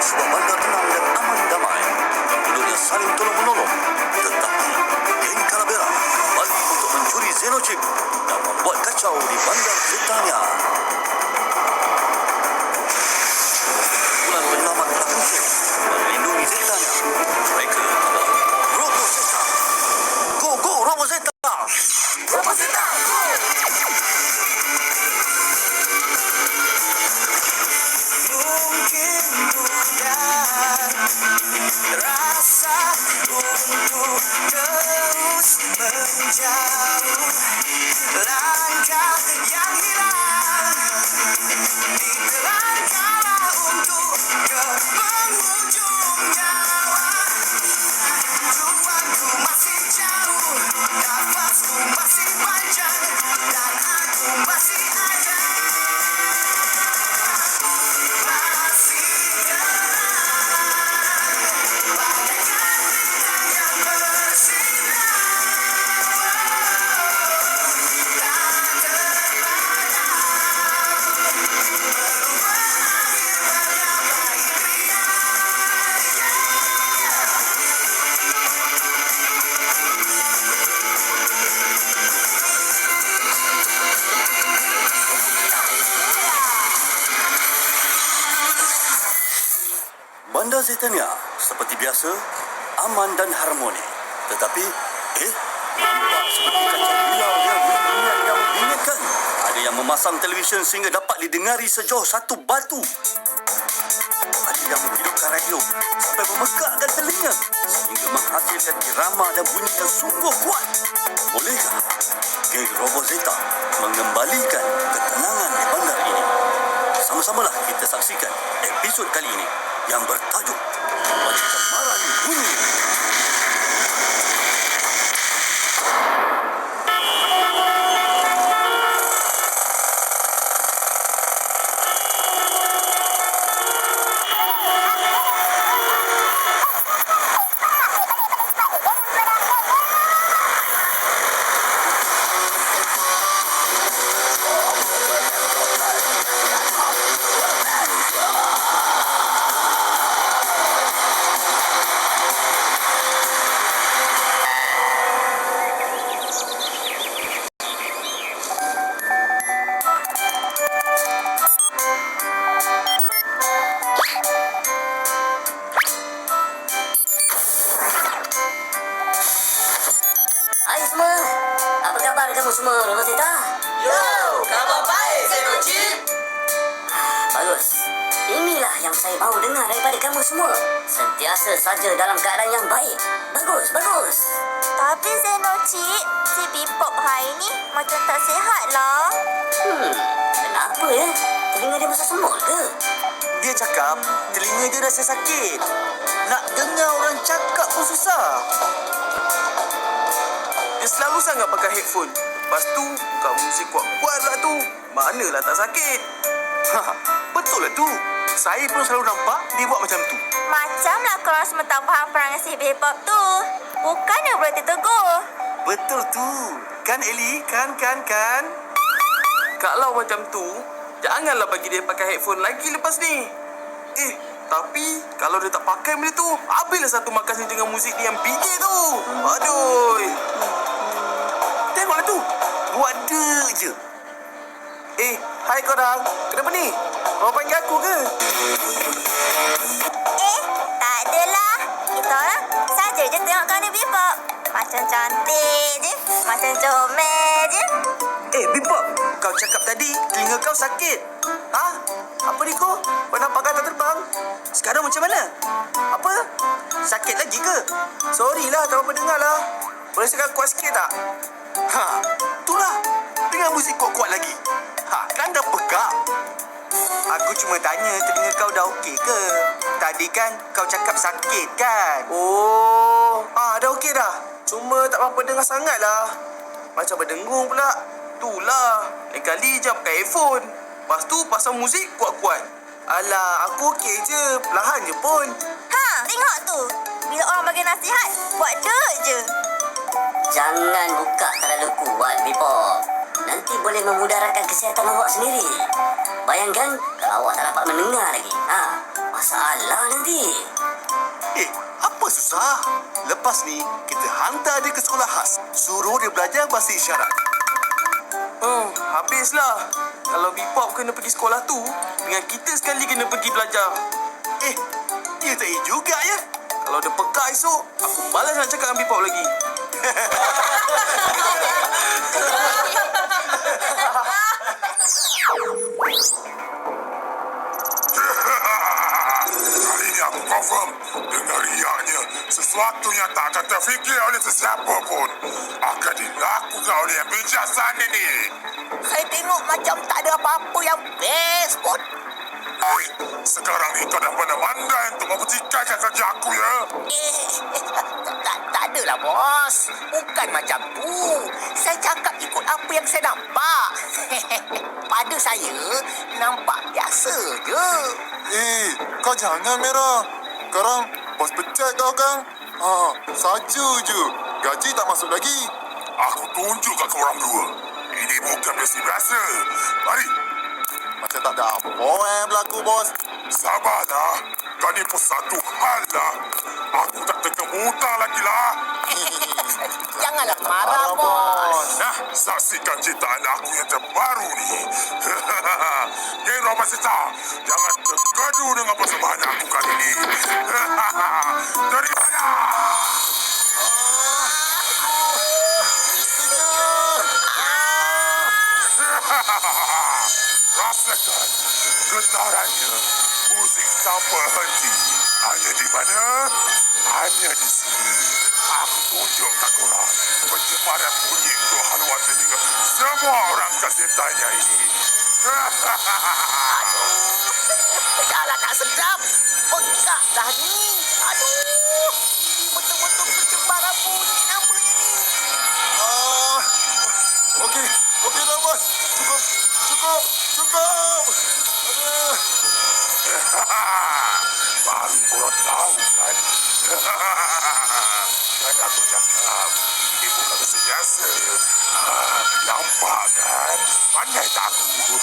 sebuah bandar tenang dan aman damai. Penduduknya saling tolong-menolong. Tetapi geng Calavera balik untuk mencuri Xenochip dan membuat kacau di bandar Zetania. Kumpulan penyelamat telah muncul melindungi Zetania. Mereka adalah Robo Zeta. Go, go, Robo Zeta! Robo Zeta, go! Mungkin bukan rasa untuk terus menjauh, langkah yang hilang ditelangkah untuk ke penghujung nyawa. Ruangku masih jauh, nafasku masih panjang, dan aku masih ada. Bandar Zetania seperti biasa aman dan harmoni. Tetapi nampak seperti kacau bilau yang berbunyian yang membingitkan. Ada yang memasang televisyen sehingga dapat didengari sejauh satu batu. Ada yang menghidupkan radio sampai memekakkan telinga sehingga menghasilkan irama dan bunyi yang sungguh kuat. Bolehkah geng Robo Zeta mengembalikan ketenangan di bandar ini? Sama-samalah kita saksikan episod kali ini yang bertajuk Pencemaran Bumi. Kamu semua, Robo Zeta? Yo, khabar baik, Xenochip. Bagus. Inilah yang saya mahu dengar daripada kamu semua. Sentiasa saja dalam keadaan yang baik. Bagus, bagus. Tapi Xenochip, si Bebop hari ni macam tak sihat lah. Kenapa ya? Telinga dia masuk semut ke? Dia cakap telinga dia rasa sakit. Nak dengar orang cakap pun susah. Dia selalu sangat pakai headphone. Lepas tu, buka muzik kuat-kuat lah tu. Manalah tak sakit. Betul lah tu. Saya pun selalu nampak dia buat macam tu. Macamlah korang semua tak faham perangai si Bebop tu. Bukannya boleh ditegur. Betul tu. Kan Ellie? Kan? Kalau macam tu, janganlah bagi dia pakai headphone lagi lepas ni. Tapi kalau dia tak pakai benda tu, habislah satu makas ni dengan muzik dia yang bingit tu. Aduh. Tengoklah tu. Buat dek je. Hai korang. Kenapa ni? Korang panggil aku ke? Tak adalah. Kita orang saja je tengok kau ni Bebop. Macam cantik je. Macam comel je. Bebop, kau cakap tadi telinga kau sakit. Apa ni kau? Kau nampak kata terbang? Sekarang macam mana? Apa? Sakit lagi ke? Sorry lah, tak apa dengar lah. Boleh sekarang kuat sikit tak? Itulah. Dengar muzik kuat-kuat lagi. Kan dah pekak. Aku cuma tanya telinga kau dah okey ke? Tadi kan kau cakap sakit kan? Dah okey dah. Cuma tak apa dengar sangat lah. Macam berdengung pula. Itulah. Lain kali je pakai earphone. Lepas tu pasang muzik kuat-kuat. Alah, aku okey je. Perlahan je pun. Tengok tu. Bila orang bagi nasihat, buat dek je. Jangan buka terlalu kuat, Bebop. Nanti boleh memudaratkan kesihatan awak sendiri. Bayangkan kalau awak tak dapat mendengar lagi. Masalahnya. Sah. Lepas ni, kita hantar dia ke sekolah khas. Suruh dia belajar bahasa isyarat. Habislah. Kalau Bipop kena pergi sekolah tu, dengan kita sekali kena pergi belajar. Dia tak juga ya. Kalau dia pekak esok, aku malas nak cakap dengan Bipop lagi. Kali ini aku confirm dengan riaknya sesuatu yang tak akan terfikir oleh sesiapa pun akan dilakukan oleh yang bijaksan ini. Saya tengok macam tak ada apa-apa yang best pun. Hei, sekarang ni kau dah pandai-pandai untuk mempertikaikan kerja aku ya. Tak adalah, bos. Bukan macam tu. Saya cakap ikut apa yang saya nampak. Pada saya, nampak biasa je. Kau jangan merah. Sekarang bos pecat kau kan? Saja je. Gaji tak masuk lagi. Aku tunjuk kat korang dua. Ini bukan biasa-biasa. Mari. Macam tak ada apa berlaku, bos. Sabarlah. Kau ni pun satu hal lah. Aku tak tekan hutang lagi lah. Janganlah marah, bos. Nah, saksikan ciptaan aku yang terbaru ni. Geng Robot Sita, jangan tergaduh dengan persembahan aku kali ini. Dari mana? Rasakan getarannya. Musik tanpa henti. Hanya di mana? Hanya di sini. Aku tunjuk kat korang pencemaran bunyi untuk haluan telinga semua orang kasetanya ini. Dahlah tak sedap. Pekak dah ni. Aduh. Ini betul-betul pencemaran bunyi namanya ni. Okey dah, bos. Cukup. Aduh. Baru korang tahu kan? Kan aku cakap, ini bukan biasa. Nampak kan? Pandai tak aku?